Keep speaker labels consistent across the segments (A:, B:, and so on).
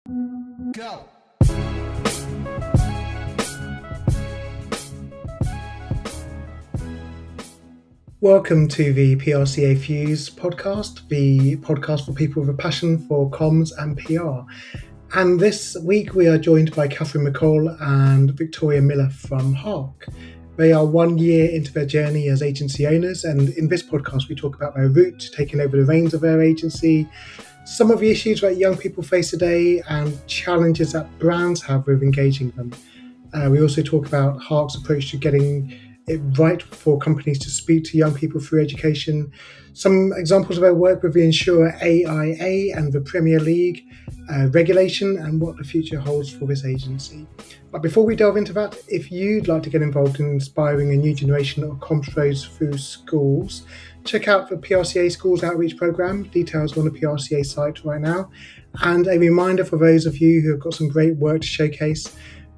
A: Go. Welcome to the PRCA Fuse podcast, the podcast for people with a passion for comms and PR. And this week we are joined by Catherine McColl and Victoria Miller from Hark. They are 1 year into their journey as agency owners, and in this podcast we talk about their route to taking over the reins of their agency, some of the issues that young people face today, and challenges that brands have with engaging them. We also talk about Hark's approach to getting it right for companies to speak to young people through education, some examples of our work with the insurer AIA and the Premier League, regulation, and what the future holds for this agency. But before we delve into that, if you'd like to get involved in inspiring a new generation of comms pros through schools, check out the PRCA Schools Outreach Programme, details on the PRCA site right now. And a reminder for those of you who have got some great work to showcase,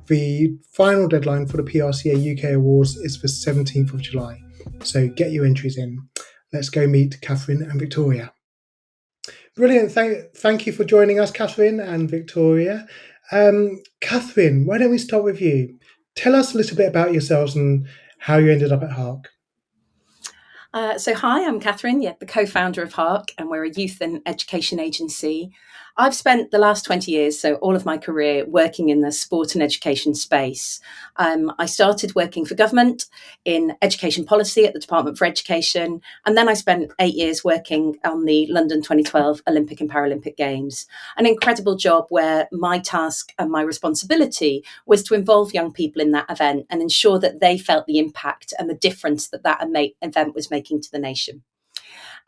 A: the final deadline for the PRCA UK Awards is the 17th of July. So get your entries in. Let's go meet Catherine and Victoria. Brilliant. Thank you for joining us, Catherine and Victoria. Catherine, why don't we start with you? Tell us a little bit about yourselves and how you ended up at Hark.
B: Hi, I'm Catherine, the co-founder of Hark, and we're a youth and education agency. I've spent the last 20 years, so all of my career, working in the sport and education space. I started working for government in education policy at the Department for Education, and then I spent 8 years working on the London 2012 Olympic and Paralympic Games. An incredible job where my task and my responsibility was to involve young people in that event and ensure that they felt the impact and the difference that event was making to the nation.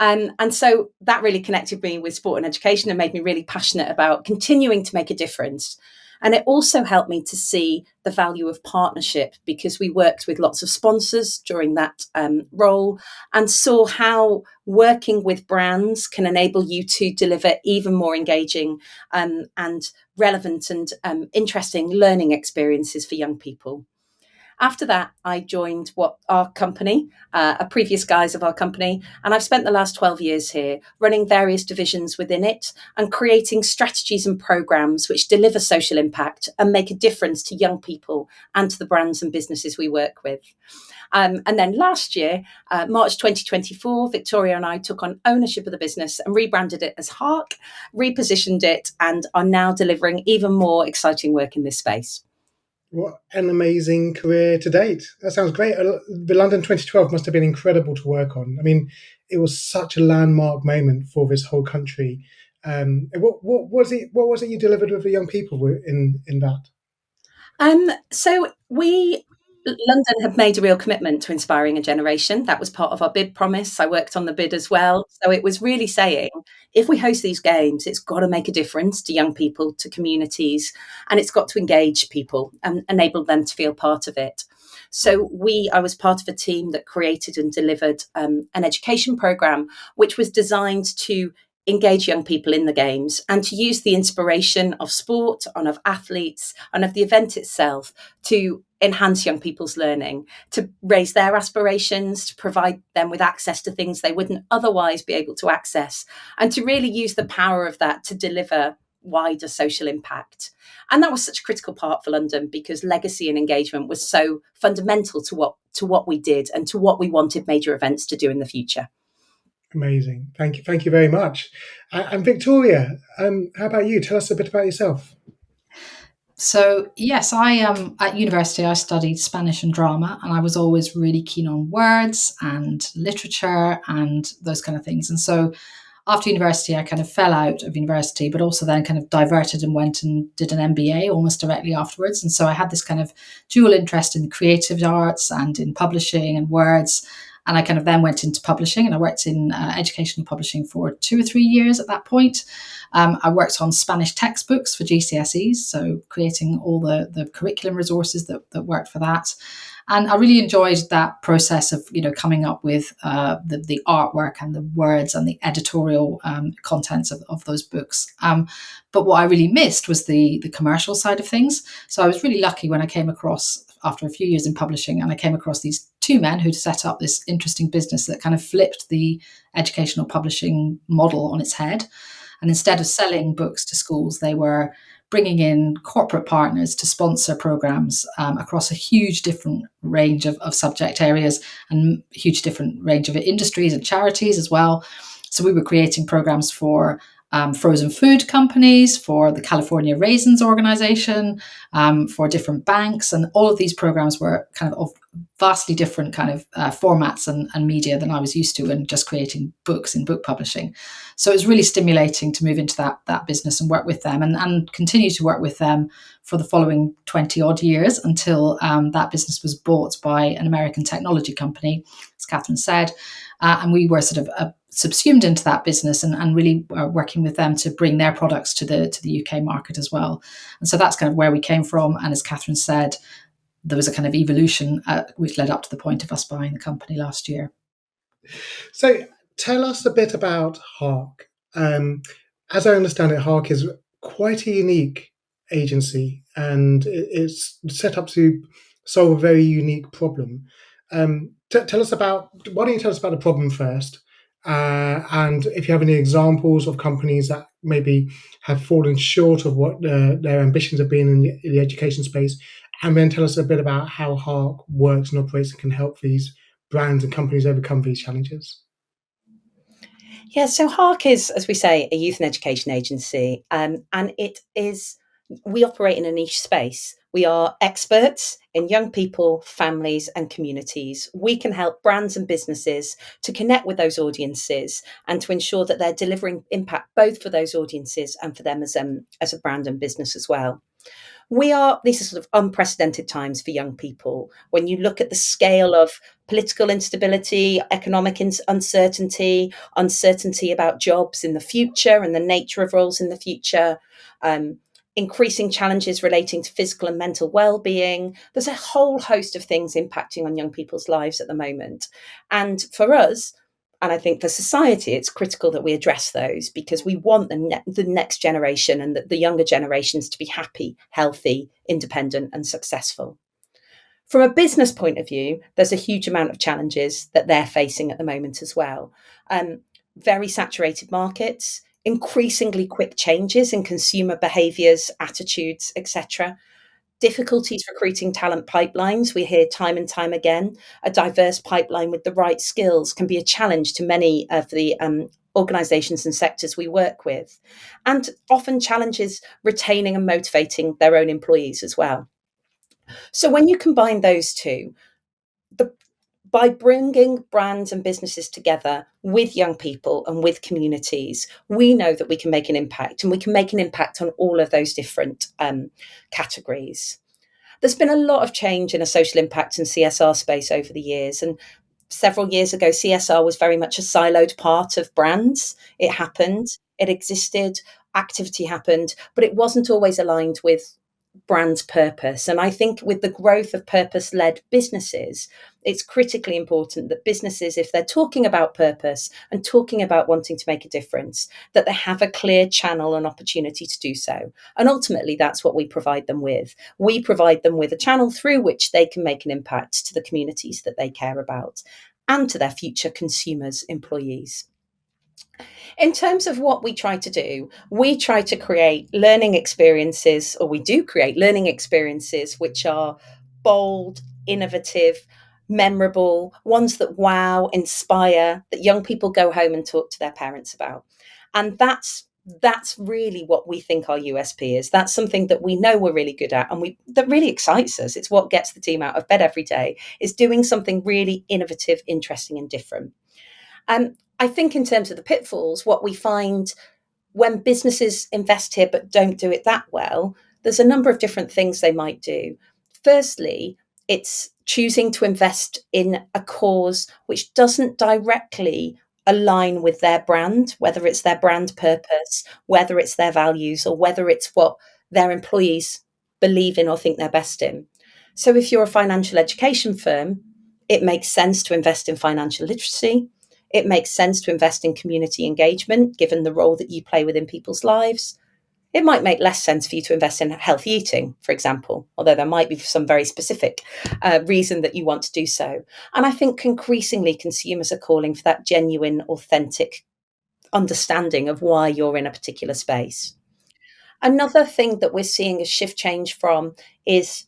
B: And so that really connected me with sport and education and made me really passionate about continuing to make a difference. And it also helped me to see the value of partnership, because we worked with lots of sponsors during that role and saw how working with brands can enable you to deliver even more engaging and relevant and interesting learning experiences for young people. After that, I joined our company, a previous guise of our company, and I've spent the last 12 years here running various divisions within it and creating strategies and programs which deliver social impact and make a difference to young people and to the brands and businesses we work with. And then last year, March 2024, Victoria and I took on ownership of the business and rebranded it as Hark, repositioned it, and are now delivering even more exciting work in this space.
A: What an amazing career to date. That sounds great. The London 2012 must have been incredible to work on. I mean, it was such a landmark moment for this whole country. What was it? What was it you delivered with the young people in that?
B: London had made a real commitment to inspiring a generation. That was part of our bid promise. I worked on the bid as well. So it was really saying, if we host these games, it's got to make a difference to young people, to communities, and it's got to engage people and enable them to feel part of it. So I was part of a team that created and delivered an education programme, which was designed to engage young people in the games and to use the inspiration of sport and of athletes and of the event itself to enhance young people's learning, to raise their aspirations, to provide them with access to things they wouldn't otherwise be able to access, and to really use the power of that to deliver wider social impact. And that was such a critical part for London, because legacy and engagement was so fundamental to what we did and to what we wanted major events to do in the future.
A: Amazing. Thank you very much. And Victoria, how about you? Tell us a bit about yourself.
C: So yes, at university I studied Spanish and drama, and I was always really keen on words and literature and those kind of things. And so after university, I kind of fell out of university, but also then kind of diverted and went and did an MBA almost directly afterwards. And so I had this kind of dual interest in creative arts and in publishing and words. And I kind of then went into publishing, and I worked in educational publishing for 2 or 3 years at that point. I worked on Spanish textbooks for GCSEs, so creating all the curriculum resources that worked for that. And I really enjoyed that process of, coming up with the artwork and the words and the editorial contents of those books. But what I really missed was the commercial side of things. So I was really lucky when I came across, after a few years in publishing, and I came across these 2 men who'd set up this interesting business that kind of flipped the educational publishing model on its head. And instead of selling books to schools, they were bringing in corporate partners to sponsor programs across a huge different range of subject areas and huge different range of industries and charities as well. So we were creating programs for frozen food companies, for the California Raisins Organization, for different banks. And all of these programs were kind of vastly different kind of formats and media than I was used to, and just creating books in book publishing. So it was really stimulating to move into that business and work with them, and continue to work with them for the following 20 odd years until that business was bought by an American technology company, as Catherine said. And we were sort of subsumed into that business and really working with them to bring their products to the UK market as well. And so that's kind of where we came from. And as Catherine said, there was a kind of evolution which led up to the point of us buying the company last year.
A: So tell us a bit about Hark. As I understand it, Hark is quite a unique agency, and it's set up to solve a very unique problem. Tell us about, why don't you tell us about the problem first? And if you have any examples of companies that maybe have fallen short of what their ambitions have been in the education space, and then tell us a bit about how Hark works and operates and can help these brands and companies overcome these challenges.
B: Yeah, so Hark is, as we say, a youth and education agency, and we operate in a niche space. We are experts in young people, families, and communities. We can help brands and businesses to connect with those audiences and to ensure that they're delivering impact both for those audiences and for them as a brand and business as well. These are sort of unprecedented times for young people. When you look at the scale of political instability, economic uncertainty, uncertainty about jobs in the future and the nature of roles in the future, increasing challenges relating to physical and mental well-being. There's a whole host of things impacting on young people's lives at the moment. And for us, and I think for society, it's critical that we address those, because we want the next generation and the younger generations to be happy, healthy, independent, and successful. From a business point of view, there's a huge amount of challenges that they're facing at the moment as well. Very saturated markets, increasingly quick changes in consumer behaviours, attitudes, etc. Difficulties recruiting talent pipelines. We hear time and time again, a diverse pipeline with the right skills can be a challenge to many of the organisations and sectors we work with, and often challenges retaining and motivating their own employees as well. So when you combine those two, by bringing brands and businesses together with young people and with communities, we know that we can make an impact, and we can make an impact on all of those different categories. There's been a lot of change in a social impact and CSR space over the years. And several years ago, CSR was very much a siloed part of brands. It happened, it existed, activity happened, but it wasn't always aligned with brand's purpose. And I think with the growth of purpose-led businesses, it's critically important that businesses, if they're talking about purpose and talking about wanting to make a difference, that they have a clear channel and opportunity to do so. And ultimately, that's what we provide them with. We provide them with a channel through which they can make an impact to the communities that they care about and to their future consumers, employees. In terms of what we try to do, we try to create learning experiences, or we do create learning experiences which are bold, innovative, memorable, ones that wow, inspire, that young people go home and talk to their parents about. And that's really what we think our USP is. That's something that we know we're really good at, and that really excites us. It's what gets the team out of bed every day, is doing something really innovative, interesting, and different. I think in terms of the pitfalls, what we find when businesses invest here but don't do it that well, there's a number of different things they might do. Firstly, it's choosing to invest in a cause which doesn't directly align with their brand, whether it's their brand purpose, whether it's their values, or whether it's what their employees believe in or think they're best in. So if you're a financial education firm, it makes sense to invest in financial literacy. It makes sense to invest in community engagement, given the role that you play within people's lives. It might make less sense for you to invest in healthy eating, for example, although there might be some very specific reason that you want to do so. And I think increasingly consumers are calling for that genuine, authentic understanding of why you're in a particular space. Another thing that we're seeing a shift change from is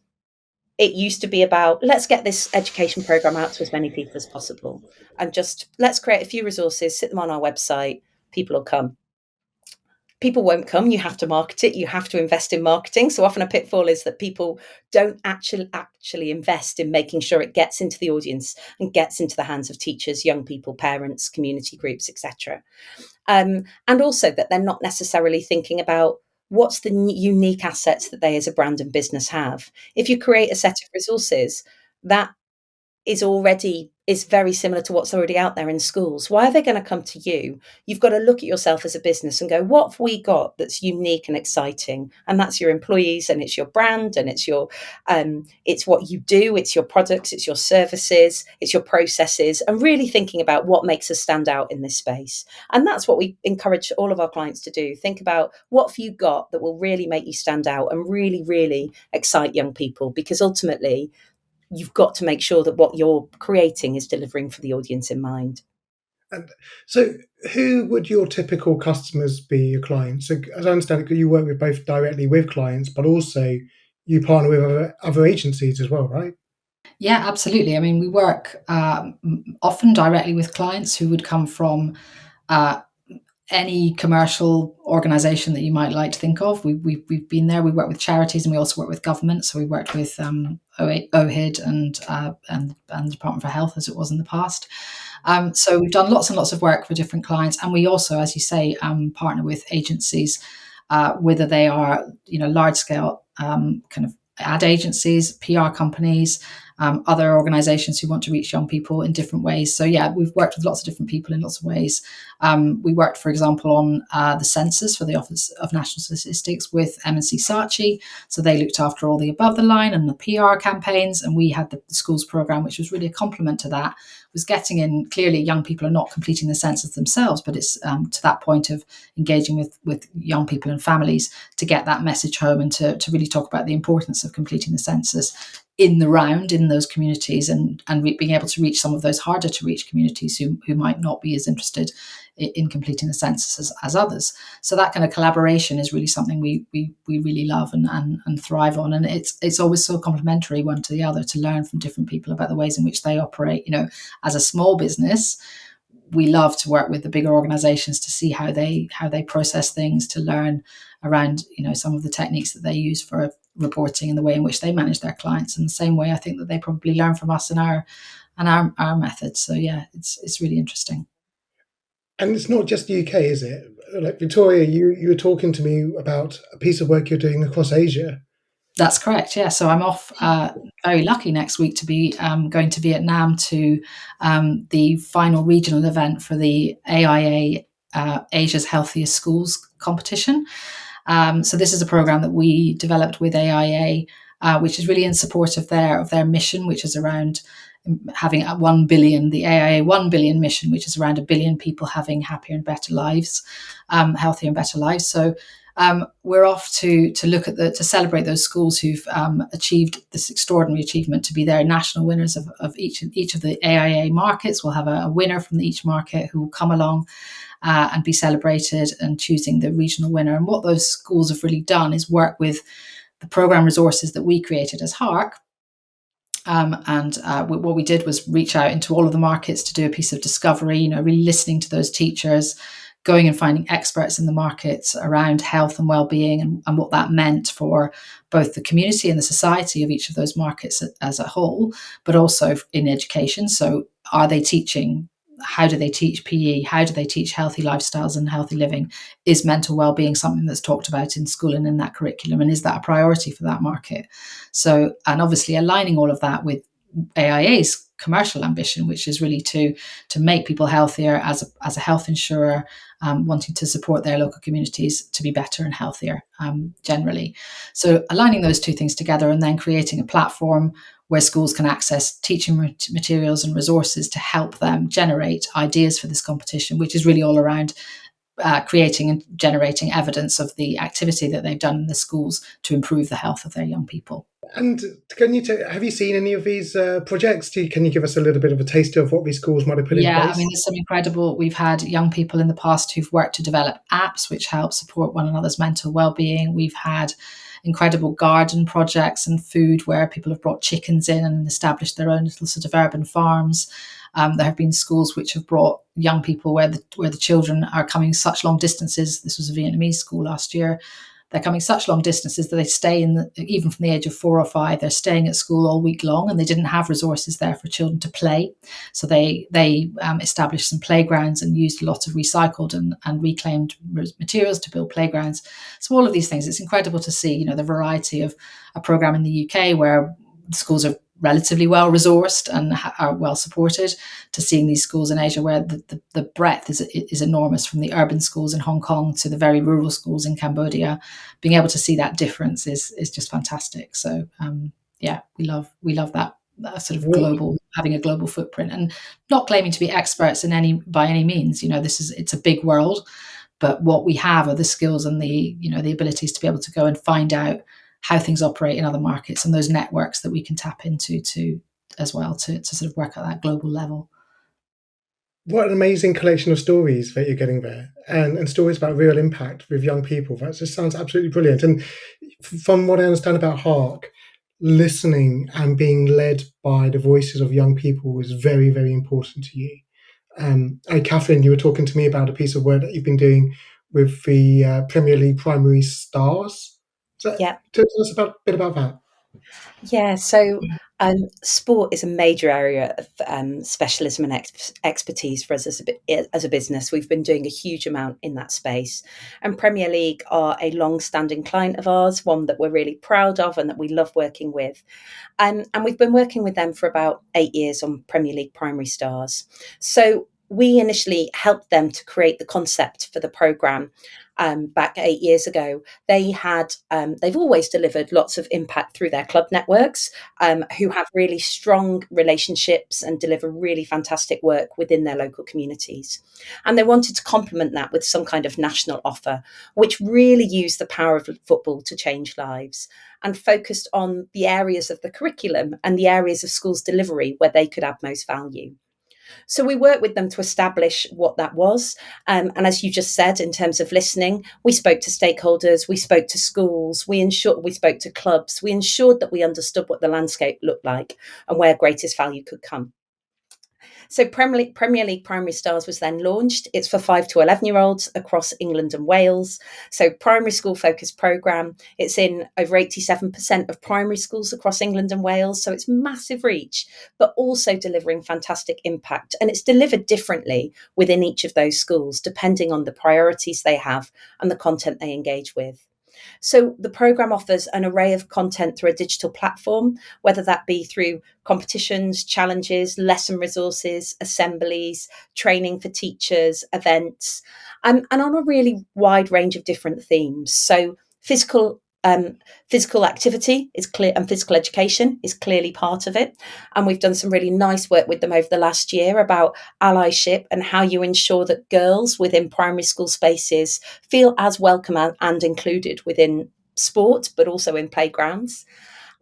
B: it used to be about let's get this education program out to as many people as possible and just let's create a few resources, sit them on our website, people will come. People won't come. You have to market it. You have to invest in marketing. So often a pitfall is that people don't actually invest in making sure it gets into the audience and gets into the hands of teachers, young people, parents, community groups, etc. And also that they're not necessarily thinking about what's the unique assets that they as a brand and business have. If you create a set of resources that is very similar to what's already out there in schools. Why are they going to come to you? You've got to look at yourself as a business and go, what have we got that's unique and exciting? And that's your employees, and it's your brand, and it's it's what you do, it's your products, it's your services, it's your processes, and really thinking about what makes us stand out in this space. And that's what we encourage all of our clients to do. Think about what have you got that will really make you stand out and really, really excite young people, because ultimately you've got to make sure that what you're creating is delivering for the audience in mind.
A: And so, who would your typical customers be, your clients? So, as I understand it, you work with both directly with clients, but also you partner with other agencies as well, right?
C: Yeah, absolutely. I mean, we work often directly with clients who would come from uh, any commercial organization that you might like to think of. We've been there. We work with charities, and we also work with government. So we worked with OHID and the Department for Health, as it was in the past. So we've done lots and lots of work for different clients, and we also, as you say, partner with agencies, whether they are large scale kind of ad agencies, PR companies, other organizations who want to reach young people in different ways. So yeah, we've worked with lots of different people in lots of ways. We worked, for example, on the census for the Office of National Statistics with M&C Saatchi. So they looked after all the above the line and the PR campaigns, and we had the schools program, which was really a complement to that. Was getting in, clearly young people are not completing the census themselves, but it's to that point of engaging with young people and families to get that message home and to really talk about the importance of completing the census in the round in those communities, and being able to reach some of those harder to reach communities who might not be as interested in completing the census as others. So that kind of collaboration is really something we really love and thrive on, and it's always so complementary one to the other to learn from different people about the ways in which they operate. As a small business, we love to work with the bigger organizations to see how they process things, to learn around some of the techniques that they use for reporting and the way in which they manage their clients. In the same way, I think that they probably learn from us and our methods. So yeah, it's really interesting.
A: And it's not just the UK, is it? Like Victoria, you were talking to me about a piece of work you're doing across Asia.
C: That's correct. Yeah. So I'm off, very lucky next week to be going to Vietnam to the final regional event for the AIA Asia's Healthiest Schools competition. So this is a program that we developed with AIA, which is really in support of their mission, which is around having 1 billion, the AIA 1 billion mission, which is around 1 billion people having happier and better lives, healthier and better lives. So we're off to look at to celebrate those schools who've achieved this extraordinary achievement, to be their national winners of each of the AIA markets. We'll have a winner from each market who will come along and be celebrated, and choosing the regional winner. And what those schools have really done is work with the program resources that we created as Hark. What we did was reach out into all of the markets to do a piece of discovery, really listening to those teachers, going and finding experts in the markets around health and well-being, and what that meant for both the community and the society of each of those markets as a whole, but also in education. So are they teaching? How do they teach PE? How do they teach healthy lifestyles and healthy living? Is mental well-being something that's talked about in school and in that curriculum? And is that a priority for that market? So, and obviously aligning all of that with AIA's commercial ambition, which is really to make people healthier as a health insurer, wanting to support their local communities to be better and healthier generally. So aligning those two things together, and then creating a platform where schools can access teaching materials and resources to help them generate ideas for this competition, which is really all around creating and generating evidence of the activity that they've done in the schools to improve the health of their young people.
A: And have you seen any of these projects? Can you give us a little bit of a taster of what these schools might have put in
C: Yeah, I
A: place?
C: mean, there's some incredible. We've had young people in the past who've worked to develop apps which help support one another's mental well-being. We've had incredible garden projects and food where people have brought chickens in and established their own little sort of urban farms. There have been schools which have brought young people where the children are coming such long distances. This was a Vietnamese school last year. They're coming such long distances that they stay even from the age of 4 or 5, they're staying at school all week long, and they didn't have resources there for children to play. So they established some playgrounds and used a lot of recycled and reclaimed materials to build playgrounds. So all of these things, it's incredible to see, the variety of a program in the UK where schools are relatively well resourced and are well supported, to seeing these schools in Asia where the breadth is enormous, from the urban schools in Hong Kong to the very rural schools in Cambodia. Being able to see that difference is just fantastic. So yeah, we love that sort of
A: What,
C: global, having a global footprint, and not claiming to be experts by any means. It's a big world, but what we have are the skills and the abilities to be able to go and find out how things operate in other markets, and those networks that we can tap into as well to sort of work at that global level.
A: what an amazing collection of stories that you're getting there, and stories about real impact with young people. That just sounds absolutely brilliant. And from what I understand about Hark, listening and being led by the voices of young people is very, very important to you. Catherine, you were talking to me about a piece of work that you've been doing with the Premier League primary stars. So,
B: Yeah.
A: tell us a bit about that.
B: Yeah, so sport is a major area of specialism and expertise for us as a business. We've been doing a huge amount in that space. And Premier League are a long-standing client of ours, one that we're really proud of and that we love working with. And we've been working with them for about 8 years on Premier League primary stars. So we initially helped them to create the concept for the programme back 8 years ago. They've always delivered lots of impact through their club networks, who have really strong relationships and deliver really fantastic work within their local communities. And they wanted to complement that with some kind of national offer, which really used the power of football to change lives, and focused on the areas of the curriculum and the areas of schools delivery where they could add most value. So we worked with them to establish what that was. And as you just said, in terms of listening, we spoke to stakeholders, we spoke to schools, we spoke to clubs, we ensured that we understood what the landscape looked like and where greatest value could come. So Premier League Primary Stars was then launched. It's for 5 to 11-year-olds across England and Wales. So primary school focused programme. It's in over 87% of primary schools across England and Wales. So it's massive reach, but also delivering fantastic impact. And it's delivered differently within each of those schools, depending on the priorities they have and the content they engage with. So the programme offers an array of content through a digital platform, whether that be through competitions, challenges, lesson resources, assemblies, training for teachers, events, and on a really wide range of different themes. So physical activity is clear, and physical education is clearly part of it. And we've done some really nice work with them over the last year about allyship and how you ensure that girls within primary school spaces feel as welcome and included within sport, but also in playgrounds.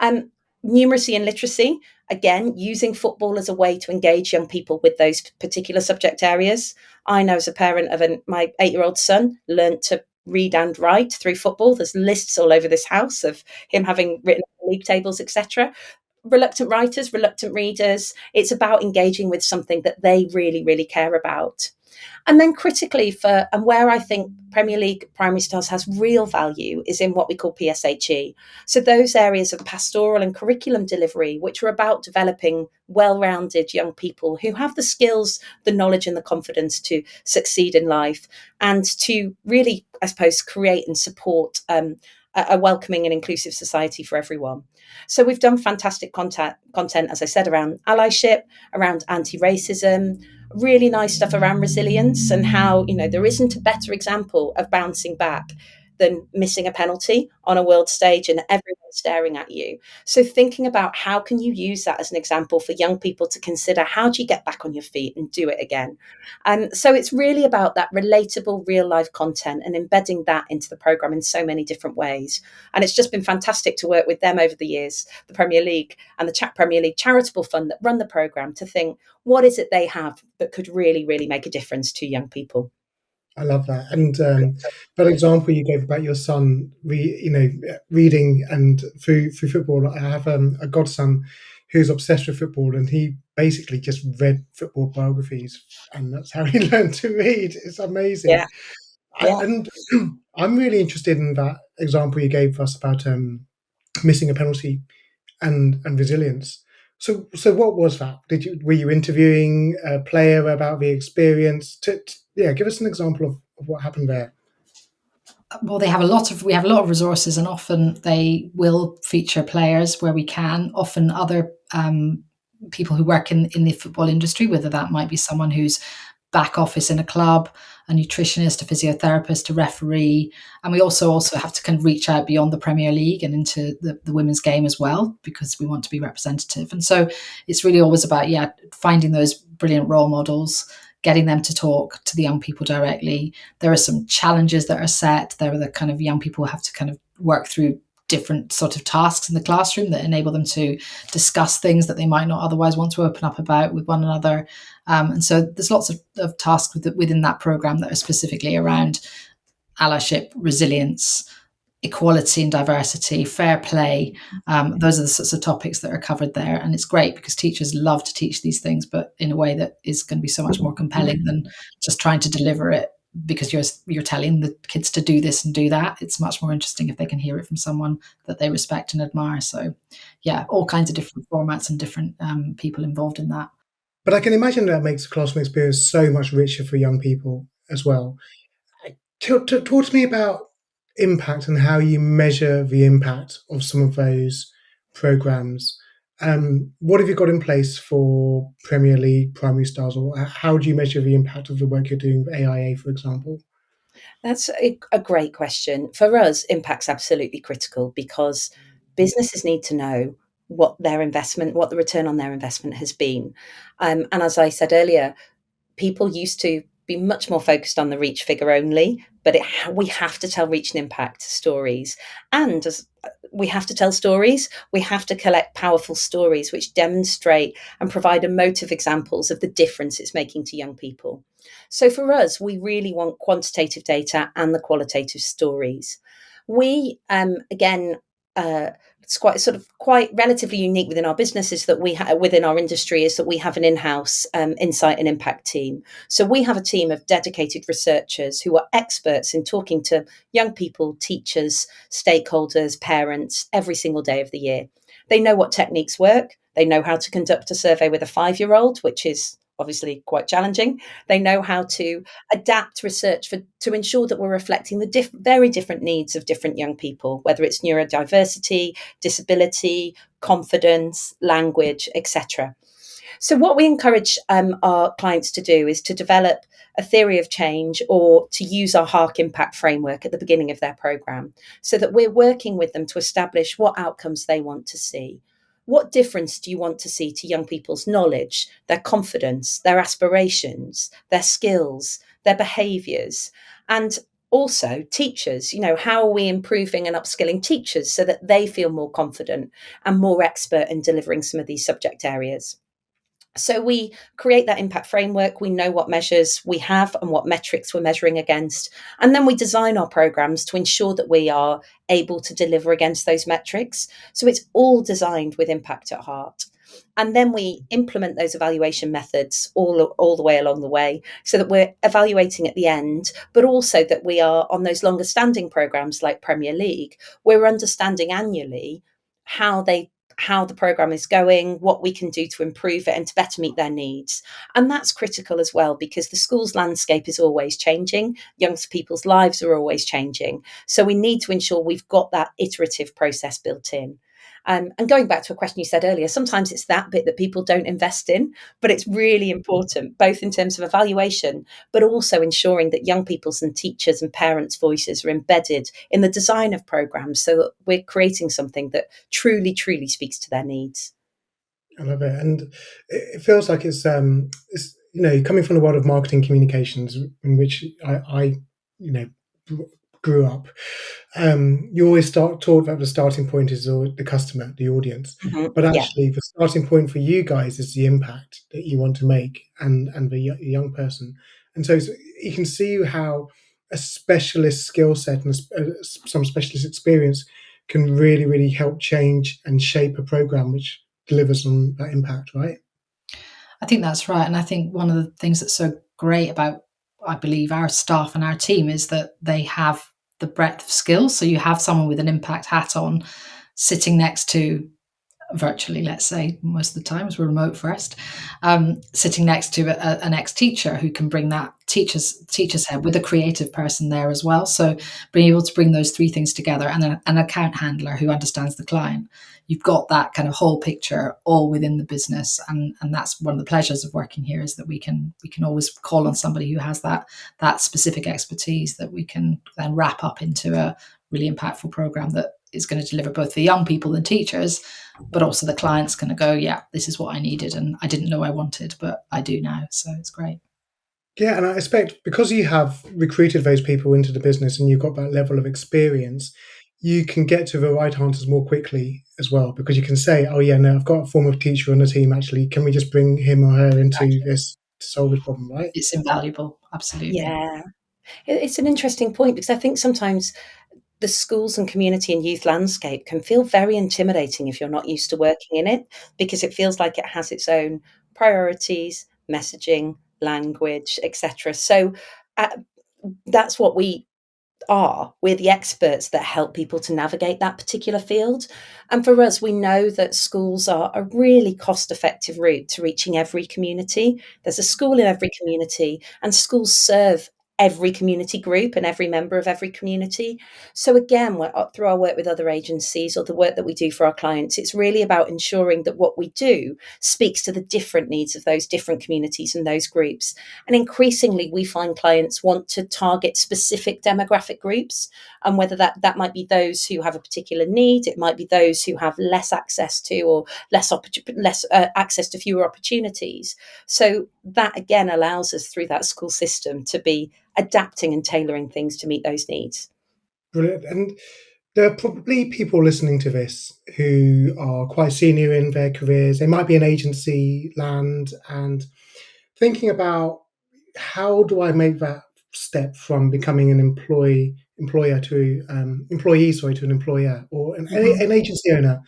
B: Numeracy and literacy, again, using football as a way to engage young people with those particular subject areas. I know, as a parent of my 8-year-old son, learned to read and write through football. There's lists all over this house of him having written league tables, etc. Reluctant writers, reluctant readers. It's about engaging with something that they really, really care about. And then critically and where I think Premier League Primary Stars has real value is in what we call PSHE. So those areas of pastoral and curriculum delivery, which are about developing well-rounded young people who have the skills, the knowledge and the confidence to succeed in life, and to really, I suppose, create and support a welcoming and inclusive society for everyone. So we've done fantastic content, as I said, around allyship, around anti-racism, really nice stuff around resilience and how, there isn't a better example of bouncing back than missing a penalty on a world stage and everyone staring at you. So thinking about how can you use that as an example for young people to consider, how do you get back on your feet and do it again? So it's really about that relatable real life content and embedding that into the program in so many different ways. And it's just been fantastic to work with them over the years, the Premier League and the Premier League Charitable Fund that run the program, to think, what is it they have that could really, really make a difference to young people?
A: I love that. And that example you gave about your son, reading and through football. I have a godson who's obsessed with football, and he basically just read football biographies, and that's how he learned to read. It's amazing.
B: Yeah. Yeah.
A: And I'm really interested in that example you gave us about missing a penalty and resilience. So what was that? Were you interviewing a player about the experience? Yeah, give us an example of what happened there.
C: Well, we have a lot of resources, and often they will feature players where we can. Often other people who work in the football industry, whether that might be someone who's back office in a club, a nutritionist, a physiotherapist, a referee. And we also have to kind of reach out beyond the Premier League and into the women's game as well, because we want to be representative. And so it's really always about, finding those brilliant role models, getting them to talk to the young people directly. There are some challenges that are set. There are the kind of young people have to kind of work through different sort of tasks in the classroom that enable them to discuss things that they might not otherwise want to open up about with one another. And so there's lots of tasks within that program that are specifically around allyship, resilience, equality and diversity, fair play. Those are the sorts of topics that are covered there. And it's great because teachers love to teach these things, but in a way that is going to be so much more compelling than just trying to deliver it because you're telling the kids to do this and do that. It's much more interesting if they can hear it from someone that they respect and admire. So yeah, all kinds of different formats and different people involved in that.
A: But I can imagine that makes the classroom experience so much richer for young people as well. Talk to me about impact and how you measure the impact of some of those programs. What have you got in place for Premier League, Primary Stars, or how do you measure the impact of the work you're doing with AIA, for example?
B: That's a great question. For us, impact's absolutely critical because businesses need to know what the return on their investment has been. And as I said earlier, people used to be much more focused on the reach figure only, but we have to tell reach and impact stories. And as we have to tell stories, we have to collect powerful stories which demonstrate and provide emotive examples of the difference it's making to young people. So for us, we really want quantitative data and the qualitative stories. We, again, it's quite relatively unique within our business is that within our industry is that we have an in-house insight and impact team. So we have a team of dedicated researchers who are experts in talking to young people, teachers, stakeholders, parents every single day of the year. They know what techniques work. They know how to conduct a survey with a 5-year-old, which is obviously quite challenging. They know how to adapt research to ensure that we're reflecting the very different needs of different young people, whether it's neurodiversity, disability, confidence, language, etc. So what we encourage our clients to do is to develop a theory of change or to use our Hark impact framework at the beginning of their program so that we're working with them to establish what outcomes they want to see. What difference do you want to see to young people's knowledge, their confidence, their aspirations, their skills, their behaviours? And also teachers, how are we improving and upskilling teachers so that they feel more confident and more expert in delivering some of these subject areas? So we create that impact framework. We know what measures we have and what metrics we're measuring against. And then we design our programs to ensure that we are able to deliver against those metrics. So it's all designed with impact at heart. And then we implement those evaluation methods all the way along the way so that we're evaluating at the end, but also that we are on those longer standing programs like Premier League, we're understanding annually how the program is going, what we can do to improve it and to better meet their needs. And that's critical as well because the school's landscape is always changing. Young people's lives are always changing. So we need to ensure we've got that iterative process built in. And going back to a question you said earlier, sometimes it's that bit that people don't invest in, but it's really important, both in terms of evaluation, but also ensuring that young people's and teachers' and parents' voices are embedded in the design of programs so that we're creating something that truly, truly speaks to their needs.
A: I love it, and it feels like it's coming from the world of marketing communications, in which I you know grew up. You always talk about the starting point is the customer, the audience,
B: Mhm.
A: but
B: Yeah.
A: actually the starting point for you guys is the impact that you want to make, and the young person, and so you can see how a specialist skill set and some specialist experience can really, really help change and shape a program which delivers on that impact, right?
C: I think that's right. And I think one of the things that's so great about, I believe, our staff and our team is that they have the breadth of skills. So you have someone with an impact hat on sitting next to, virtually, let's say, most of the times we're remote first, sitting next to an ex-teacher who can bring that teacher's head with a creative person there as well. So being able to bring those three things together, and an account handler who understands the client, you've got that kind of whole picture all within the business. And that's one of the pleasures of working here, is that we can always call on somebody who has that specific expertise that we can then wrap up into a really impactful program that is going to deliver both the young people and teachers, but also the client's going to go, yeah, this is what I needed and I didn't know I wanted, but I do now. So it's great.
A: Yeah, and I expect because you have recruited those people into the business and you've got that level of experience, you can get to the right answers more quickly as well, because you can say, "Oh yeah, no, I've got a former teacher on the team. Actually, can we just bring him or her into
C: Exactly.
A: this to solve this problem?" Right?
C: It's invaluable. Absolutely.
B: Yeah. It's an interesting point because I think sometimes the schools and community and youth landscape can feel very intimidating if you're not used to working in it, because it feels like it has its own priorities, messaging, language, etc. So uh, that's what we're the experts that help people to navigate that particular field. And for us, we know that schools are a really cost effective route to reaching every community. There's a school in every community, and schools serve every community group and every member of every community. So again, through our work with other agencies or the work that we do for our clients, it's really about ensuring that what we do speaks to the different needs of those different communities and those groups. And increasingly, we find clients want to target specific demographic groups, and whether that might be those who have a particular need, it might be those who have less access to, or less access to fewer opportunities. So that again allows us through that school system to be adapting and tailoring things to meet those needs.
A: Brilliant. And there are probably people listening to this who are quite senior in their careers. They might be in agency land and thinking about, how do I make that step from becoming an employer to employee, sorry, to an employer, or
C: Mhm.
A: an agency owner.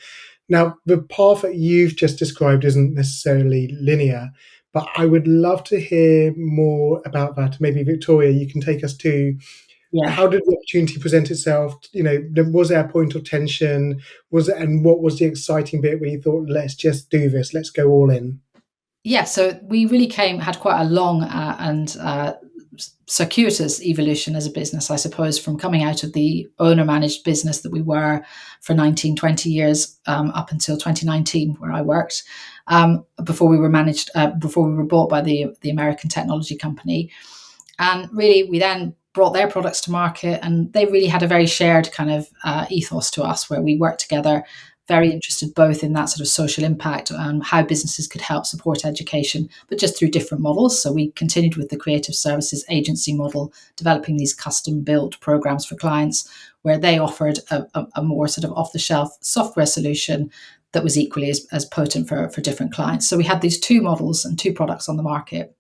A: Now, the path that you've just described isn't necessarily linear, but I would love to hear more about that. Maybe Victoria, you can take us to,
C: Yeah.
A: how did the opportunity present itself? Was there a point of tension? And what was the exciting bit where you thought, let's just do this, let's go all in?
C: Yeah, so we really had quite a long and circuitous evolution as a business, I suppose, from coming out of the owner managed business that we were for 19, 20 years, up until 2019, where I worked, before we were before we were bought by the American technology company. And really, we then brought their products to market, and they really had a very shared kind of ethos to us, where we worked together, very interested both in that sort of social impact and how businesses could help support education, but just through different models. So we continued with the creative services agency model, developing these custom built programs for clients, where they offered a more sort of off the shelf software solution that was equally as potent for different clients. So we had these two models and two products on the market.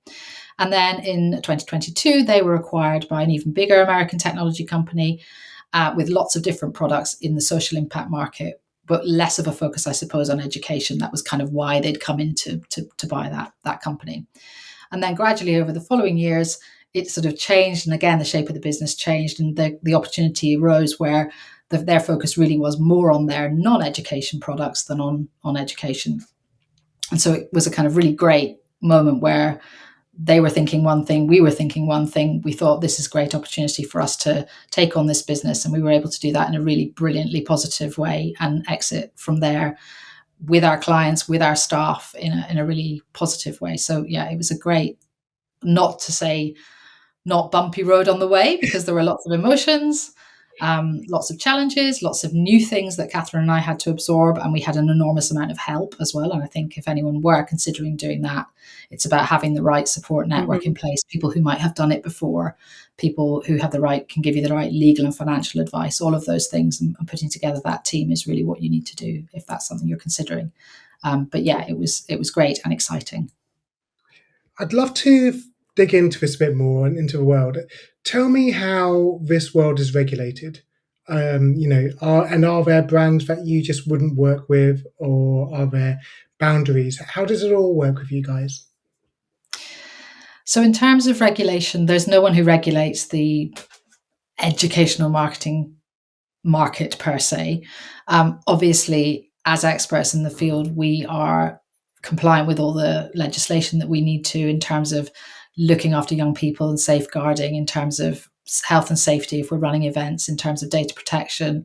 C: And then in 2022, they were acquired by an even bigger American technology company, with lots of different products in the social impact market, but less of a focus, I suppose, on education. That was kind of why they'd come in to buy that company. And then gradually over the following years, it sort of changed. And again, the shape of the business changed, and the opportunity arose where their focus really was more on their non-education products than on education. And so it was a kind of really great moment where they were thinking one thing, we were thinking one thing. We thought this is a great opportunity for us to take on this business, and we were able to do that in a really brilliantly positive way and exit from there with our clients, with our staff in a really positive way. So yeah, it was a great, not to say not bumpy road on the way, because there were lots of emotions, lots of challenges, lots of new things that Catherine and I had to absorb, and we had an enormous amount of help as well. And I think if anyone were considering doing that, it's about having the right support network in place, people who might have done it before, people who have the right, can give you the right legal and financial advice, all of those things, and putting together that team is really what you need to do if that's something you're considering. But yeah, it was great and exciting.
A: I'd love to dig into this a bit more and into the world. Tell me how this world is regulated. Are there brands that you just wouldn't work with, or are there boundaries? How does it all work with you guys?
C: So in terms of regulation, there's no one who regulates the educational marketing market per se. Obviously, as experts in the field, we are compliant with all the legislation that we need to in terms of looking after young people and safeguarding, in terms of health and safety if we're running events, in terms of data protection,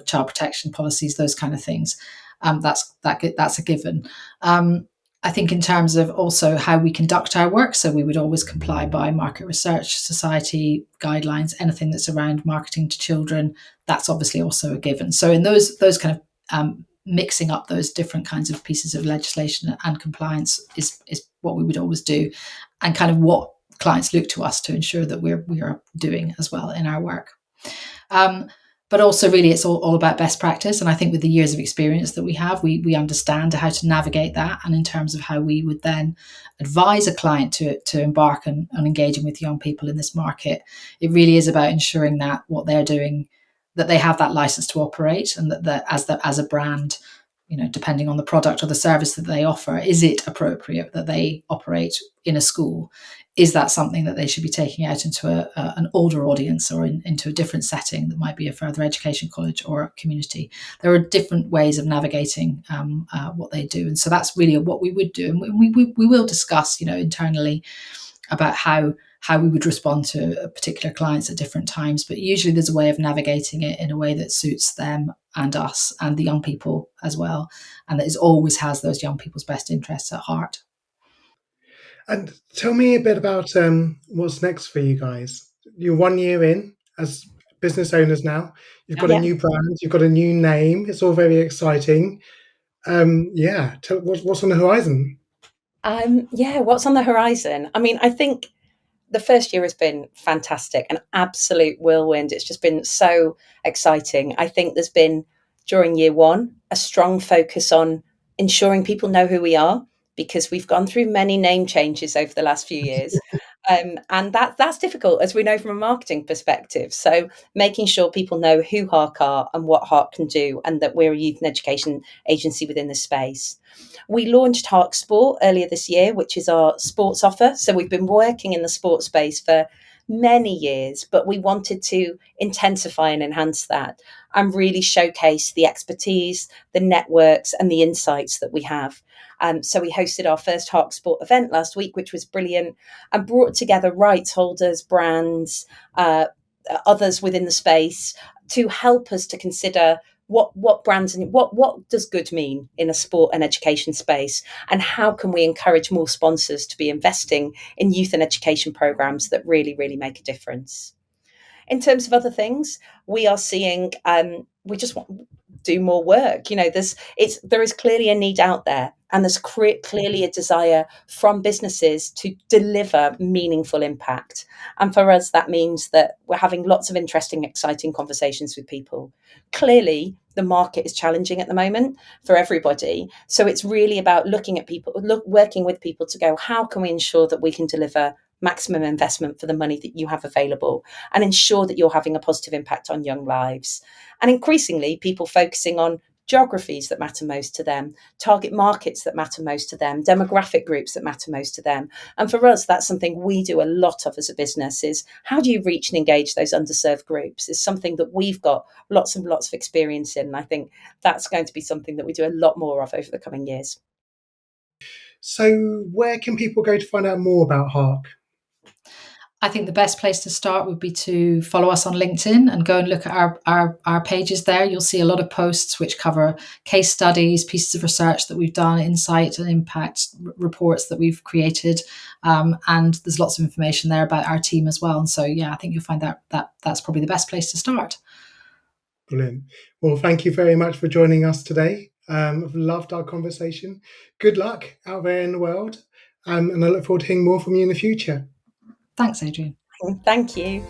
C: child protection policies, those kind of things. That's a given. I think in terms of also how we conduct our work, so we would always comply by Market Research Society guidelines, anything that's around marketing to children, that's obviously also a given. So in those kind of mixing up those different kinds of pieces of legislation and compliance is what we would always do, and kind of what clients look to us to ensure that we are doing as well in our work. But also really it's all about best practice. And I think with the years of experience that we have, we understand how to navigate that. And in terms of how we would then advise a client to embark on engaging with young people in this market, it really is about ensuring that what they're doing, that they have that license to operate, and that as a brand, depending on the product or the service that they offer, is it appropriate that they operate in a school? Is that something that they should be taking out into an older audience, or into a different setting that might be a further education college or a community? There are different ways of navigating what they do. And so that's really what we would do. And we will discuss, internally about how we would respond to particular clients at different times. But usually there's a way of navigating it in a way that suits them and us and the young people as well. And that always has those young people's best interests at heart.
A: And tell me a bit about what's next for you guys. You're 1 year in as business owners now. You've got a new brand. You've got a new name. It's all very exciting. Tell what's on the horizon.
B: What's on the horizon? I mean, I think the first year has been fantastic, an absolute whirlwind. It's just been so exciting. I think there's been, during year one, a strong focus on ensuring people know who we are, because we've gone through many name changes over the last few years. And that's difficult, as we know from a marketing perspective. So making sure people know who Hark are and what Hark can do, and that we're a youth and education agency within the space. We launched Hark Sport earlier this year, which is our sports offer. So we've been working in the sports space for many years, but we wanted to intensify and enhance that and really showcase the expertise, the networks, and the insights that we have. So we hosted our first Hark Sport event last week, which was brilliant, and brought together rights holders, brands, others within the space to help us to consider what brands and what does good mean in a sport and education space, and how can we encourage more sponsors to be investing in youth and education programs that really, really make a difference. In terms of other things, we are seeing we just want to do more work. There is clearly a need out there, and there's clearly a desire from businesses to deliver meaningful impact. And for us, that means that we're having lots of interesting, exciting conversations with people. Clearly, the market is challenging at the moment for everybody. So it's really about looking at people, working with people to go, how can we ensure that we can deliver maximum investment for the money that you have available, and ensure that you're having a positive impact on young lives? And increasingly, people focusing on geographies that matter most to them, target markets that matter most to them, demographic groups that matter most to them. And for us, that's something we do a lot of as a business, is how do you reach and engage those underserved groups? Is something that we've got lots and lots of experience in. And I think that's going to be something that we do a lot more of over the coming years.
A: So where can people go to find out more about Hark?
C: I think the best place to start would be to follow us on LinkedIn and go and look at our pages there. You'll see a lot of posts which cover case studies, pieces of research that we've done, insight and impact reports that we've created. And there's lots of information there about our team as well. And so, yeah, I think you'll find that's probably the best place to start.
A: Brilliant. Well, thank you very much for joining us today. I've loved our conversation. Good luck out there in the world. And I look forward to hearing more from you in the future.
C: Thanks, Adrian.
B: Thank you.